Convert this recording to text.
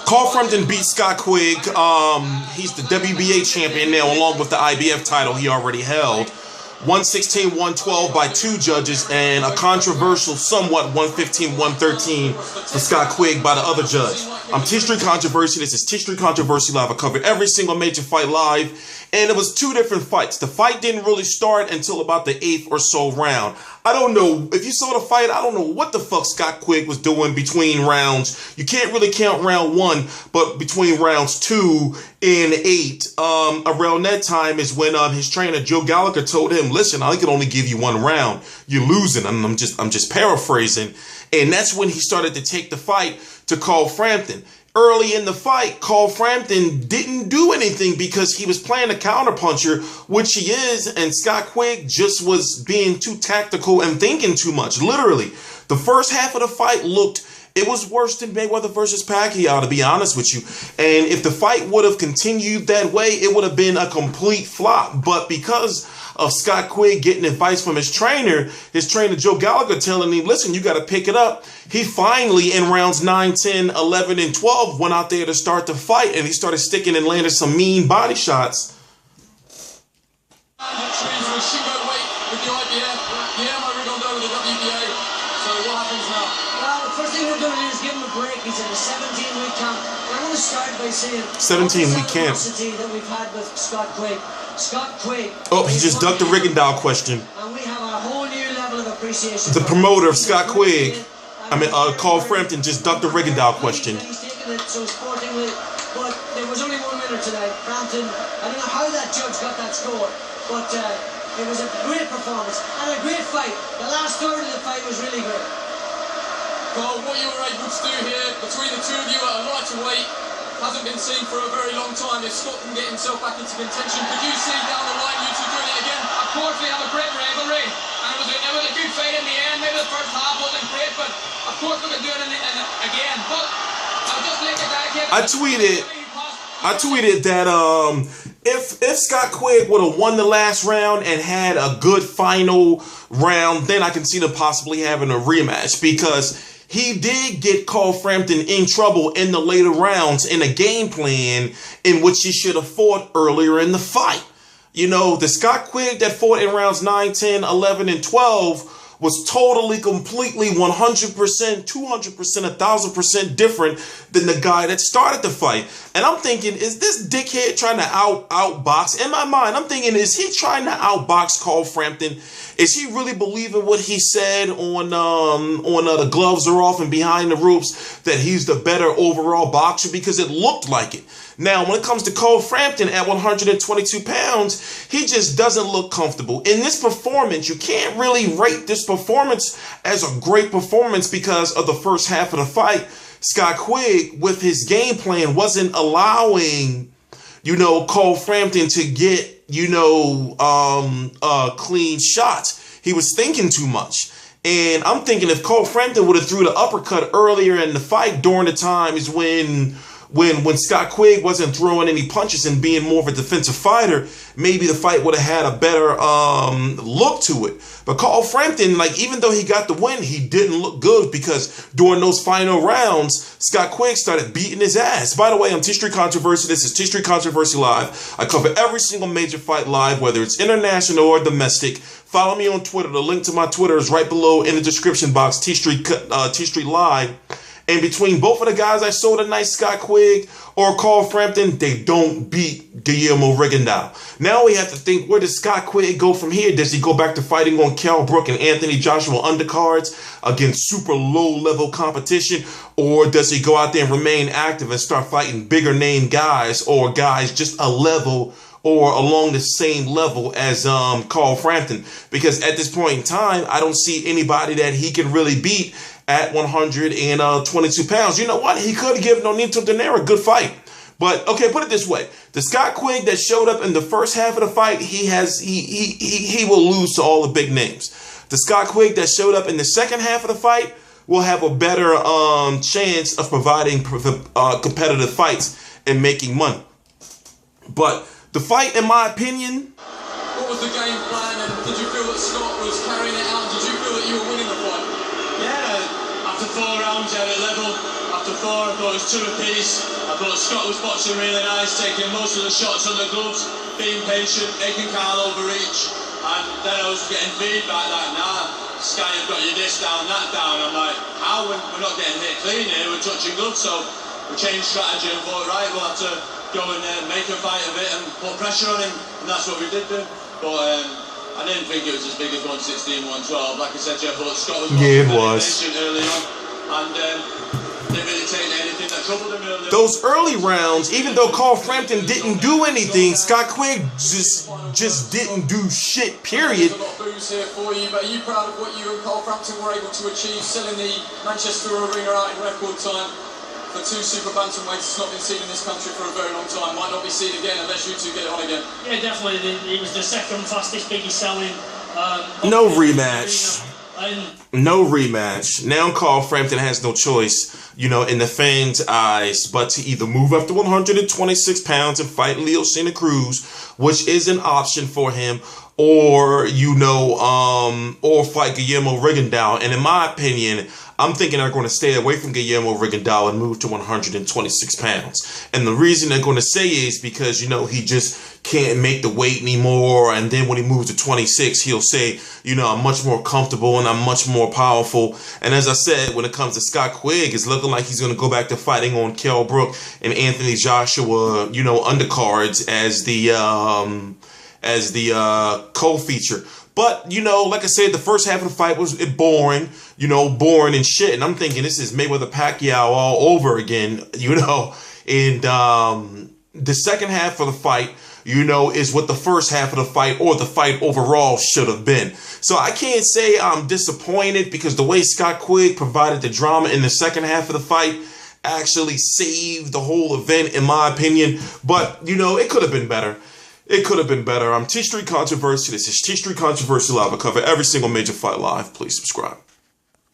Carl Frampton beat Scott Quigg. He's the WBA champion now, along with the IBF title he already held. 116-112 by 2 judges, and a controversial, somewhat 115-113 for Scott Quigg by the other judge. I'm T-Street Controversy. This is T-Street Controversy Live. I covered every single major fight live, and it was 2 different fights. The fight didn't really start until about the 8th or so round. I don't know. If you saw the fight, I don't know what the fuck Scott Quigg was doing between rounds. You can't really count round 1, but between rounds 2 and 8, around that time is when his trainer Joe Gallagher told him, "Listen, I can only give you 1 round. You're losing." And I'm just paraphrasing. And that's when he started to take the fight to Carl Frampton. Early in the fight, Carl Frampton didn't do anything because he was playing a counterpuncher, which he is, and Scott Quigg just was being too tactical and thinking too much. Literally, the first half of the fight it was worse than Mayweather versus Pacquiao, to be honest with you. And if the fight would have continued that way, it would have been a complete flop. But because of Scott Quigg getting advice from his trainer Joe Gallagher telling him, "Listen, you got to pick it up," he finally, in rounds 9, 10, 11, and 12, went out there to start the fight, and he started sticking and landing some mean body shots. With the IBF, Rigo with the WBA. So what happens now? Well, the first thing we're going to do is give him a break. He's in a 17-week camp. I'm going to start by saying 17-week camp that we've had with Scott Quigg. Scott Quigg. Oh, he just ducked the Rigondeaux question. And we have a whole new level of appreciation. The promoter of Scott Quigg, Carl Frampton, just ducked the Rigondeaux question. He's taken it so sportingly, but there was only 1 winner tonight. Frampton, I don't know how that judge got that score, but it was a great performance and a great fight. The last third of the fight was really good. Carl, what you were able to do here between the 2 of you at a lighter weight hasn't been seen for a very long time. If Scott can get himself back into contention, could you see down the line you 2 doing it again? Of course, we have a great rivalry, and it was a good fight in the end. Maybe the first half wasn't great, but of course we can do it again. But I'll just like to dedicate. I tweeted that if Scott Quigg would have won the last round and had a good final round, then I can see them possibly having a rematch, because he did get Carl Frampton in trouble in the later rounds in a game plan in which he should have fought earlier in the fight. You know, the Scott Quigg that fought in rounds 9, 10, 11, and 12 was totally, completely, 100%, 200%, 1,000% different than the guy that started the fight. And I'm thinking, is this dickhead trying to outbox? In my mind, I'm thinking, is he trying to outbox Carl Frampton? Is he really believing what he said on the gloves are off and behind the ropes, that he's the better overall boxer? Because it looked like it. Now, when it comes to Carl Frampton at 122 pounds, he just doesn't look comfortable. In this performance, you can't really rate this performance as a great performance because of the first half of the fight. Scott Quigg, with his game plan, wasn't allowing, Carl Frampton to get, clean shots. He was thinking too much. And I'm thinking if Carl Frampton would have threw the uppercut earlier in the fight during the times when Scott Quigg wasn't throwing any punches and being more of a defensive fighter, maybe the fight would have had a better look to it. But Carl Frampton, even though he got the win, he didn't look good, because during those final rounds, Scott Quigg started beating his ass. By the way, I'm T-Street Controversy. This is T-Street Controversy Live. I cover every single major fight live, whether it's international or domestic. Follow me on Twitter. The link to my Twitter is right below in the description box, T-Street Live. And between both of the guys I saw tonight, Scott Quigg or Carl Frampton, they don't beat Guillermo Rigondeaux. Now we have to think, where does Scott Quigg go from here? Does he go back to fighting on Kell Brook and Anthony Joshua undercards against super low-level competition? Or does he go out there and remain active and start fighting bigger name guys, or guys just a level or along the same level as Carl Frampton? Because at this point in time, I don't see anybody that he can really beat at 122 pounds. You know what? He could give Nonito Donaire a good fight. But, okay, put it this way. The Scott Quigg that showed up in the first half of the fight, he will lose to all the big names. The Scott Quigg that showed up in the second half of the fight will have a better chance of providing competitive fights and making money. But the fight, in my opinion... What was the game plan, and did you feel that Scott was carrying it out? Did you feel that you were winning the fight? Yeah, after 4 rounds, you had a level. After before. I thought it was two apiece. I thought Scott was boxing really nice, taking most of the shots on the gloves, being patient, making Carl overreach. And then I was getting feedback like, nah, Sky, you've got your this down, that down. I'm like, how? We're not getting hit clean here, we're touching gloves. So we changed strategy and thought, right, we'll have to go and make a fight of it and put pressure on him. And that's what we did do. But I didn't think it was as big as 116, 112. Like I said to you, I thought Scott was patient early on. And didn't really take anything that troubled him early on. Those early rounds, even though Carl Frampton didn't do anything, Scott Quigg just didn't do shit, period. There's a lot of booze here for you, but are you proud of what you and Carl Frampton were able to achieve, selling the Manchester Arena out in record time for two super bantamweights? It's not been seen in this country for a very long time. Might not be seen again unless you two get it on again. Yeah, definitely. It was the second fastest, biggest selling. No rematch. No rematch. Now Carl Frampton has no choice, you know, in the fans' eyes, but to either move up to 126 pounds and fight Leo Santa Cruz, which is an option for him, or, you know, or fight Guillermo Rigondeaux. And in my opinion, I'm thinking they're going to stay away from Guillermo Rigondeaux and move to 126 pounds. And the reason they're going to say is because, you know, he just can't make the weight anymore. And then when he moves to 26, he'll say, you know, I'm much more comfortable and I'm much more powerful. And as I said, when it comes to Scott Quigg, it's looking like he's going to go back to fighting on Kell Brook and Anthony Joshua, you know, undercards as the co-feature. But, you know, like I said, the first half of the fight was boring, you know, boring and shit. And I'm thinking this is Mayweather Pacquiao all over again, you know. And the second half of the fight, you know, is what the first half of the fight or the fight overall should have been. So I can't say I'm disappointed because the way Scott Quigg provided the drama in the second half of the fight actually saved the whole event, in my opinion. But, you know, it could have been better. It could have been better. I'm T Street Controversy. This is T Street Controversy Live. I cover every single major fight live. Please subscribe.